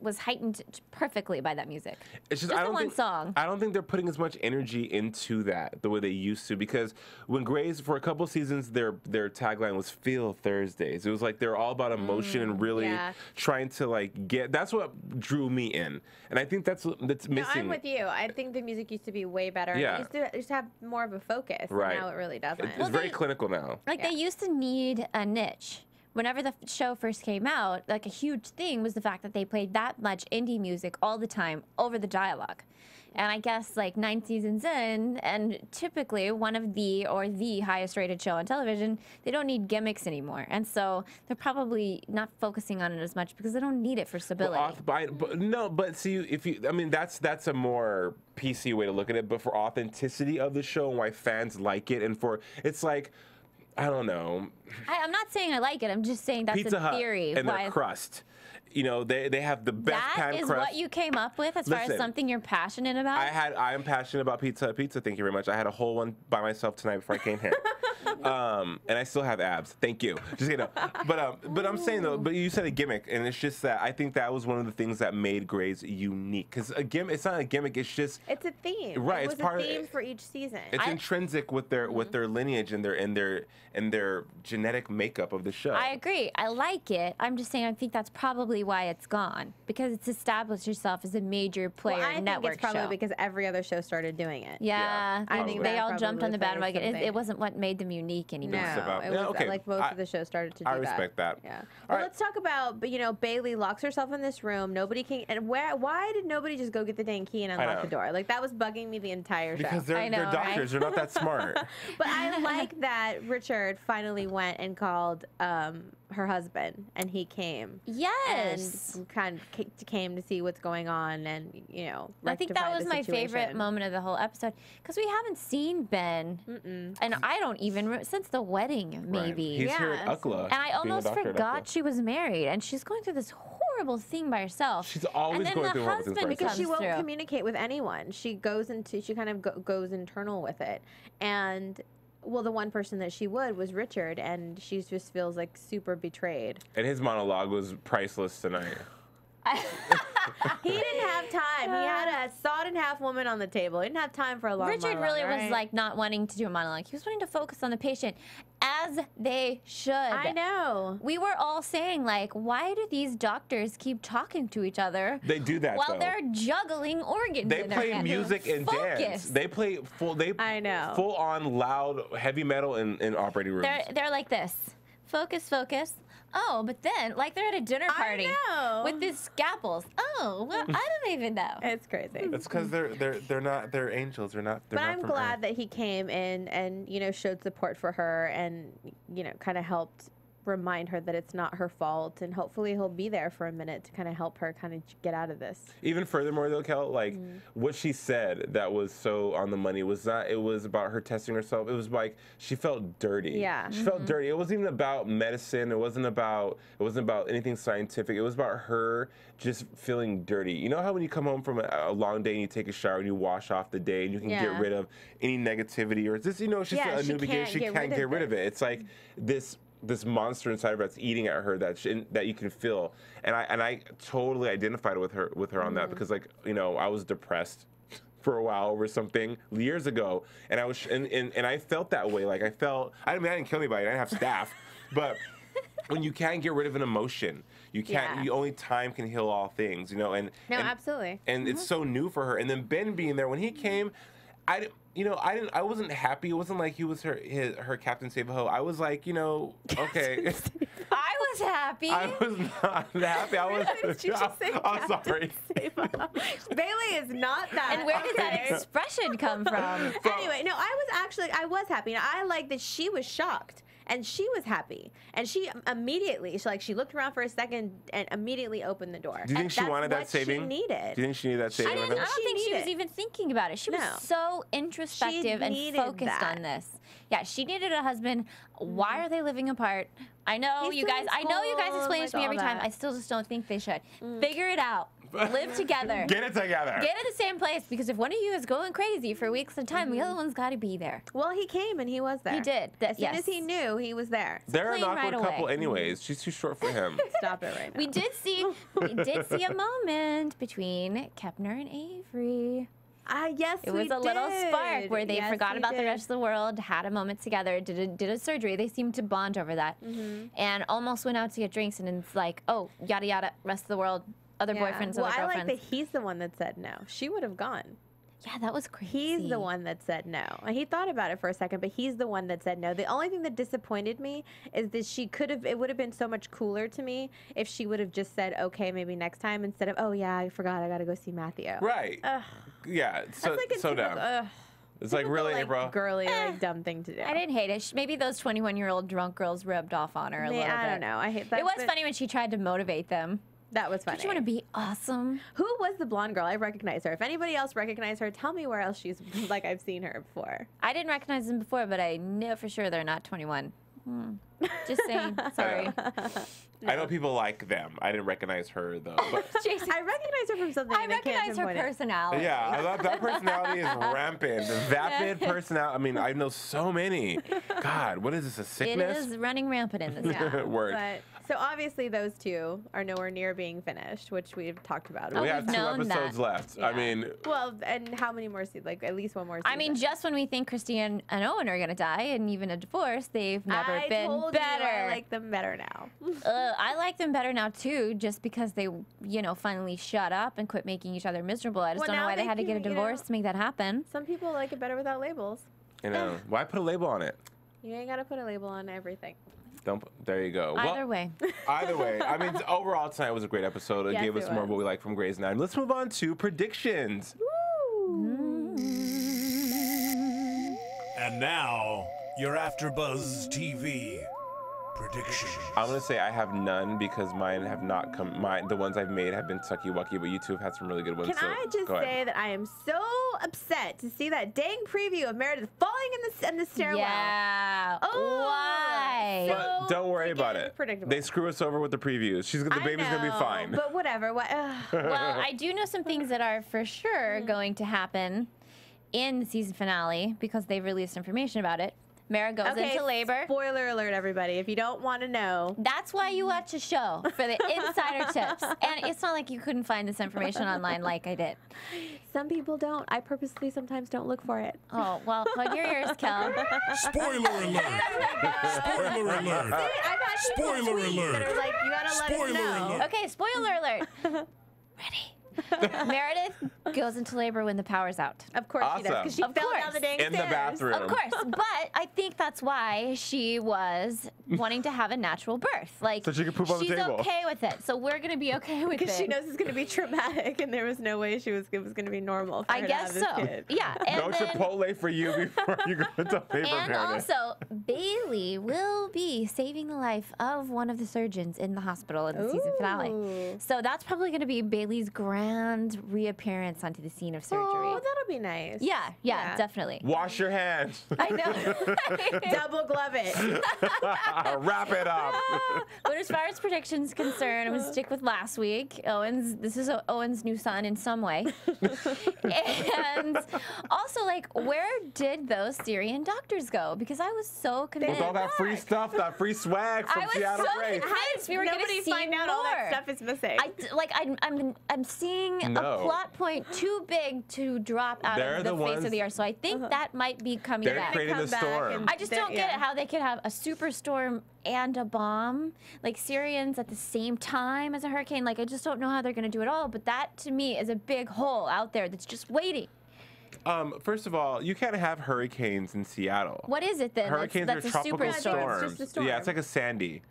was heightened perfectly by that music. It's just song. I don't think they're putting as much energy into that the way they used to, because when Grey's, for a couple seasons, their tagline was "Feel Thursdays." It was like they're all about emotion and really trying to like get. That's what drew me in, and I think that's missing. No, I'm with you. I think the music used to be way better. Yeah. It used to have more of a focus. Right. And now it really doesn't. It's very clinical now. Like they used to need a niche. Whenever the show first came out, like a huge thing was the fact that they played that much indie music all the time over the dialogue. And I guess like 9 seasons in, and typically one of the highest rated show on television, they don't need gimmicks anymore. And so they're probably not focusing on it as much because they don't need it for stability. But see, that's a more PC way to look at it. But for authenticity of the show and why fans like it, and it's like, I don't know. I'm not saying I like it. I'm just saying that's Pizza a theory. Hut and their crust. They have the best pan crust. That is what you came up with as far as something you're passionate about? I am passionate about pizza. Thank you very much. I had a whole one by myself tonight before I came here. And I still have abs. Thank you. Just kidding. But I'm saying though, but you said a gimmick, and it's just that I think that was one of the things that made Grey's unique. Because a gimmick, it's not a gimmick. It's just it's a theme. Right. It was it's part a theme for each season. It's intrinsic with their lineage and their genetic makeup of the show. I agree. I like it. I'm just saying I think that's probably why it's gone, because it's established itself as a major player network show. I think it's probably because every other show started doing it. Yeah, I think they all jumped on the bandwagon. It wasn't what made them unique anymore. No, it was like most of the shows started to do that. I respect that. Yeah. Well, let's talk about, Bailey locks herself in this room. Nobody can, and why did nobody just go get the dang key and unlock the door? Like that was bugging me the entire show. Because they're doctors. They're not that smart. But I like that Richard finally went and called her husband, and he came. Yes. And kind of came to see what's going on, and I think that was my favorite moment of the whole episode, because we haven't seen Ben, and I don't even since the wedding maybe. Right. He's here at UCLA. And I almost forgot she was married, and she's going through this horrible thing by herself. She's always going through horrible things by herself. Because she won't communicate with anyone. She goes goes internal with it, and. Well, the one person that she was Richard, and she just feels like super betrayed. And his monologue was priceless tonight. He didn't have time. He had a sawed-in-half woman on the table. He didn't have time for a long Richard monologue, really right? was like not wanting to do a monologue. He was wanting to focus on the patient, as they should. I know. We were all saying, like, why do these doctors keep talking to each other? They do that while though. they're juggling organs. They in their play hands. music and Focus. dance. They play full. I know. Full on loud heavy metal in operating rooms. They're like this. Focus, focus. Oh, but then, like they're at a dinner party know. with these scalpels. Oh, well, I don't even know. It's crazy. It's because they're angels. They're not. But I'm glad that he came in and showed support for her and kind of helped remind her that it's not her fault, and hopefully he'll be there for a minute to kind of help her kind of get out of this. Even furthermore, though, Kel, like what she said that was so on the money was not. It was about her testing herself. It was like she felt dirty. Yeah. She felt dirty. It wasn't even about medicine. It wasn't about anything scientific. It was about her just feeling dirty. You know how when you come home from a long day and you take a shower and you wash off the day and you can get rid of any negativity, or just it's just a new beginning. She can't get rid of it. It's like this monster inside of her that's eating at her that you can feel, and I totally identified with her on that, because I was depressed for a while over something years ago, and I was and I felt that way. Like I didn't kill anybody. I didn't have staff, but when you can't get rid of an emotion, you can't. You only time can heal all things, and Absolutely. And it's so new for her. And then Ben being there when he came, I wasn't happy. It wasn't like he was her Captain Save-A-Ho. I was like, okay. I was happy. I was not happy. I was. Did you just say I'm sorry. Bailey is not that. And where did that expression come from? Anyway, no, I was happy. I like that she was shocked. And she was happy, and she immediately, she looked around for a second and immediately opened the door. Do you think she wanted that saving? She needed. Do you think she needed that saving? I don't think she was even thinking about it. She was so introspective and focused on this. Yeah, she needed a husband. Why are they living apart? I know you guys explain this to me every time. I still just don't think they should. Figure it out. Live together. Get it together. Get in the same place, because if one of you is going crazy for weeks at a time, the other one's got to be there. Well, he came and he was there. He did. As soon as he knew, he was there. They're an awkward couple anyways. She's too short for him. Stop it right now. We did see a moment between Kepner and Avery. Yes, it was a little spark where they forgot about the rest of the world, had a moment together, did a surgery. They seemed to bond over that, and almost went out to get drinks. And it's like, oh, yada yada, rest of the world, other boyfriends, other girlfriends. I like that he's the one that said no. She would have gone. Yeah, that was crazy. He's the one that said no. And he thought about it for a second, but he's the one that said no. The only thing that disappointed me is that it would have been so much cooler to me if she would have just said, okay, maybe next time, instead of, oh yeah, I forgot, I got to go see Matthew. Right. Yeah, so dumb. It's like, really, April? Girly, dumb thing to do. I didn't hate it. Maybe those 21-year-old drunk girls rubbed off on her a little bit. I don't know. I hate that. It was funny when she tried to motivate them. That was funny. Don't you want to be awesome? Who was the blonde girl? I recognize her. If anybody else recognizes her, tell me where else she's I've seen her before. I didn't recognize them before, but I know for sure they're not 21. Just saying. Sorry. No. I know people like them. I didn't recognize her though. But Jason, I recognize her from something. I recognize her personality. Yeah, that personality is rampant. The vapid personality. I mean, I know so many. God, what is this? A sickness? It is running rampant in this town. Word. But, so obviously those two are nowhere near being finished, which we've talked about. We have 2 episodes left. Yeah. I mean, well, and how many more? Like at least one more season. I mean, just when we think Christine and Owen are gonna die, and even a divorce, they've never been better. I like them better now. I like them better now too, just because they, finally shut up and quit making each other miserable. I just don't know why they had to get a divorce to make that happen. Some people like it better without labels. Why put a label on it? You ain't gotta put a label on everything. There you go. Either way. Either way. I mean, overall tonight was a great episode. It gave us more of what we like from Grey's Anatomy. Let's move on to predictions. Woo. And now, your AfterBuzz TV predictions. I'm gonna say I have none because mine have not come. The ones I've made have been sucky wucky, but you two have had some really good ones. Can I just say that I am so upset to see that dang preview of Meredith falling in the stairwell. Yeah. Oh, why? But don't worry about it. Predictable. They screw us over with the previews. The baby's gonna be fine. But whatever. Well, I do know some things that are for sure going to happen in the season finale because they've released information about it. Mara goes into labor. Spoiler alert, everybody. If you don't want to know. That's why you watch a show, for the insider tips. And it's not like you couldn't find this information online like I did. Some people don't. I purposely sometimes don't look for it. Oh, well, plug your ears, Kel. Spoiler alert. Spoiler alert. I've had Spoiler alert. that are like, you gotta let us know. alert. Okay, spoiler alert. Ready. Meredith goes into labor when the power's out. Of course she does, because she Of fell course. down the dang In the stairs. bathroom. Of course, but I think that's why she was wanting to have a natural birth. Like, So she could poop on the she's table. okay with it. So we're gonna be okay with it. Because she knows it's going to be traumatic, and there was no way it was going to be normal for I her guess to have so. this kid. Yeah. And No then, Chipotle for you before you go into labor, and Meredith. also, Bailey will be saving the life of one of the surgeons in the hospital in the season finale. Ooh. So that's probably going to be Bailey's grand reappearance onto the scene of surgery. Oh, that'll be nice. Yeah, definitely. Wash your hands. I know. Double glove it. Wrap it up. But as far as predictions concerned, I'm gonna stick with last week. This is Owen's new son in some way. And also, like, where did those Syrian doctors go? Because I was so convinced. With all that free stuff, that free swag from I was Seattle so Grace. convinced we were gonna Nobody see find out all that more. stuff is missing. I'm seeing a No. plot point too big to drop out They're of the the face ones- of the earth. So I think that might be coming They're back. creating the Come back storm. and- I just don't get it how they could have a superstorm and a bomb, like Syrians at the same time as a hurricane. Like, I just don't know how they're going to do it all. But that, to me, is a big hole out there that's just waiting. First of all, you can't have hurricanes in Seattle. What is it then? Hurricanes that's are a tropical superstorm. storms. It's just a storm. Yeah, it's like a Sandy.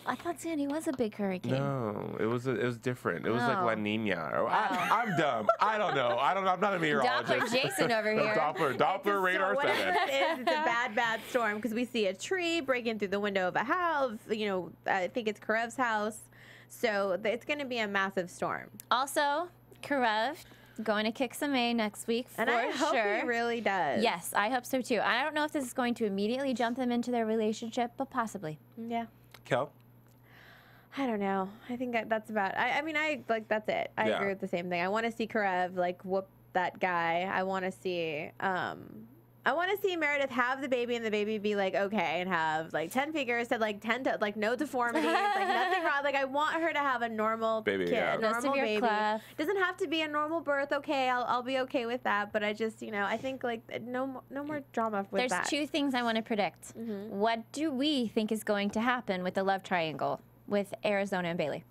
I thought Sandy was a big hurricane. No, it was different. It was like Oh. La Nina. I'm dumb. I don't know. I'm not a meteorologist. Doppler Jason over here. Doppler radar what 7. it is, it's a bad storm, because we see a tree breaking through the window of a house. You know, I think it's Karev's house. So it's going to be a massive storm. Also, Karev going to kick some A next week for And I hope sure. he really does. Yes, I hope so too. I don't know if this is going to immediately jump them into their relationship, but possibly. Yeah. Kel? I don't know. I think that's about. I mean, that's it. I Yeah. agree with the same thing. I want to see Karev like whoop that guy. I want to see. I want to see Meredith have the baby and the baby be like okay and have like 10 figures, said like 10 to like no deformities, like nothing wrong. Like I want her to have a normal Baby, kid, yeah. a No normal severe baby. cleft. Doesn't have to be a normal birth. Okay, I'll be okay with that. But I just I think like no more drama with There's that. two things I want to predict. What do we think is going to happen with the love triangle with Arizona and Bailey?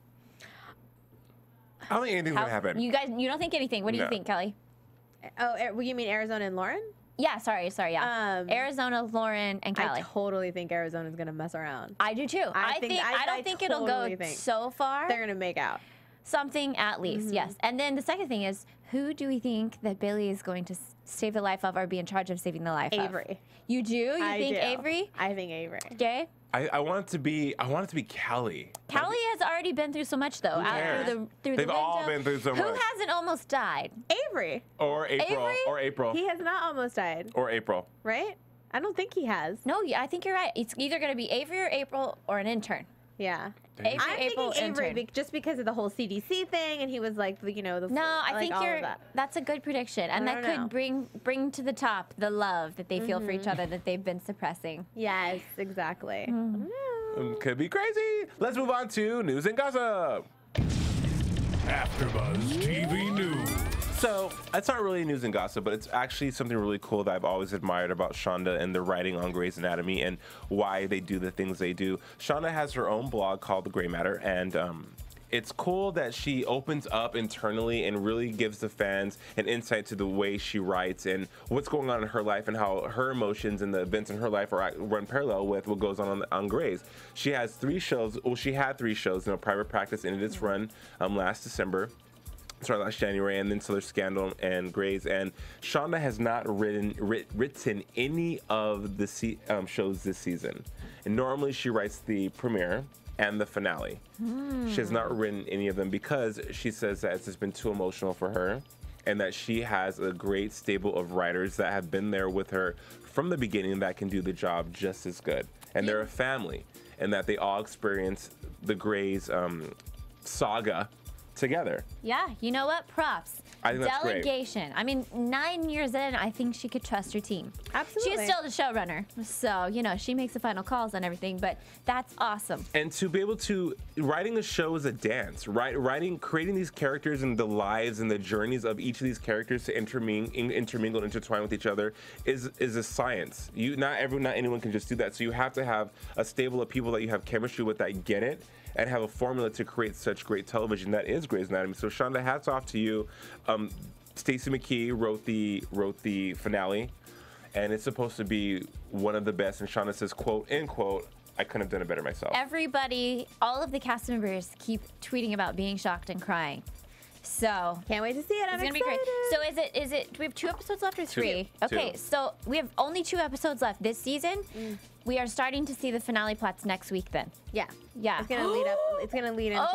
I don't think anything's going to happen. You guys, you don't think anything. What do you No. think, Kelly? Oh, you mean Arizona and Lauren? Yeah, sorry, yeah. Arizona, Lauren, and Kelly. I totally think Arizona's gonna mess around. I do too. I don't think it'll totally go think so far. They're gonna make out. Something at least, yes. And then the second thing is, who do we think that Bailey is going to save the life of or be in charge of saving the life of? Avery. You do? You I think do. Avery? I think Avery. Jay? I want it to be Kellie. Kelly has already been through so much, though. cares? Through the They've all window. been through so Who much. hasn't almost died? Avery. Or April. Avery? Or April. He has not almost died, Or April. right? I don't think he has. No, yeah, I think you're right. It's either going to be Avery or April or an intern. Yeah. Avery, I'm April, thinking Avery intern. just because of the whole CDC thing, and he was like, the No, I like think all of you're. that. That's a good prediction, and I that don't could know. bring to the top the love that they feel for each other that they've been suppressing. Yes, exactly. Could be crazy. Let's move on to news and gossip. AfterBuzz TV News. So it's not really news and gossip, but it's actually something really cool that I've always admired about Shonda and the writing on Grey's Anatomy and why they do the things they do. Shonda has her own blog called The Grey Matter, and it's cool that she opens up internally and really gives the fans an insight to the way she writes and what's going on in her life and how her emotions and the events in her life run parallel with what goes on Grey's. She has 3 shows. Well, she had 3 shows. Private Practice ended its run last December. Sorry, last January, and then so there's Scandal and Grey's, and Shonda has not written any of the shows this season. And normally she writes the premiere and the finale. She has not written any of them because she says that it's just been too emotional for her, and that she has a great stable of writers that have been there with her from the beginning that can do the job just as good. And they're a family, and that they all experience the Grey's saga together. Yeah, you know what? Props. I think that's great. Delegation. I mean, 9 years in, I think she could trust her team. Absolutely. She's still the showrunner, so, you know, she makes the final calls on everything, but that's awesome. And to be able to, writing a show is a dance, right? Creating these characters and the lives and the journeys of each of these characters to intermingle and intertwine with each other is a science. Not anyone can just do that. So you have to have a stable of people that you have chemistry with that get it and have a formula to create such great television that is Grey's Anatomy. So Shonda, hats off to you. Stacey McKee wrote the finale, and it's supposed to be one of the best. And Shonda says, quote, end quote, I couldn't have done it better myself. Everybody, all of the cast members keep tweeting about being shocked and crying. So can't wait to see it. It's gonna be great. So is it? Do we have 2 episodes left or 3? Okay, so we have only 2 episodes left this season. We are starting to see the finale plots next week. Then. Yeah. It's gonna lead up. It's gonna lead into it.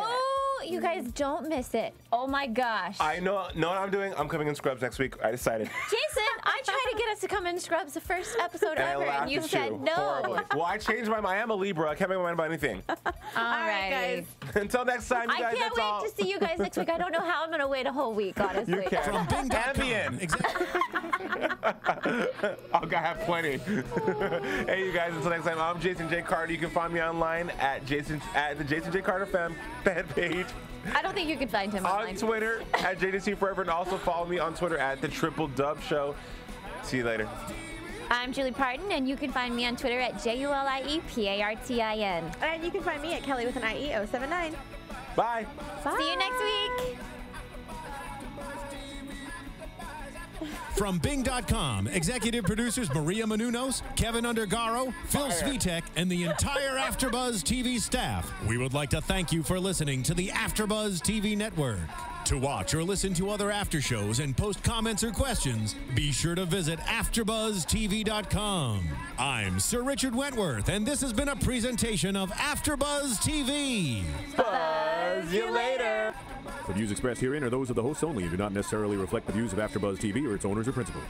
You guys don't miss it. Oh my gosh. I know what I'm doing. I'm coming in Scrubs next week. I decided. Jason, I tried to get us to come in Scrubs the first episode ever, and you said no. Horribly. Well, I changed my mind. I am a Libra. I can't make my mind about anything. All right, guys. Until next time, you guys. I can't wait to see you guys next week. I don't know how I'm going to wait a whole week, honestly. You can. From Bing.com. Exactly. I'll have plenty. Hey, you guys. Until next time, I'm Jason J. Carter. You can find me online at the Jason J. Carter fan page. I don't think you can find him online. On Twitter at JDC Forever, and also follow me on Twitter at the Triple Dub Show. See you later. I'm Julie Partin, and you can find me on Twitter at JULIEPARTIN. And you can find me at Kellie with an IE 079. Bye. See you next week. From Bing.com, executive producers Maria Menounos, Kevin Undergaro, Phil Svitek, and the entire AfterBuzz TV staff. We would like to thank you for listening to the AfterBuzz TV network. To watch or listen to other after shows and post comments or questions, be sure to visit AfterBuzzTV.com. I'm Sir Richard Wentworth, and this has been a presentation of AfterBuzz TV. Buzz you later. The views expressed herein are those of the hosts only and do not necessarily reflect the views of AfterBuzz TV or its owners or principals.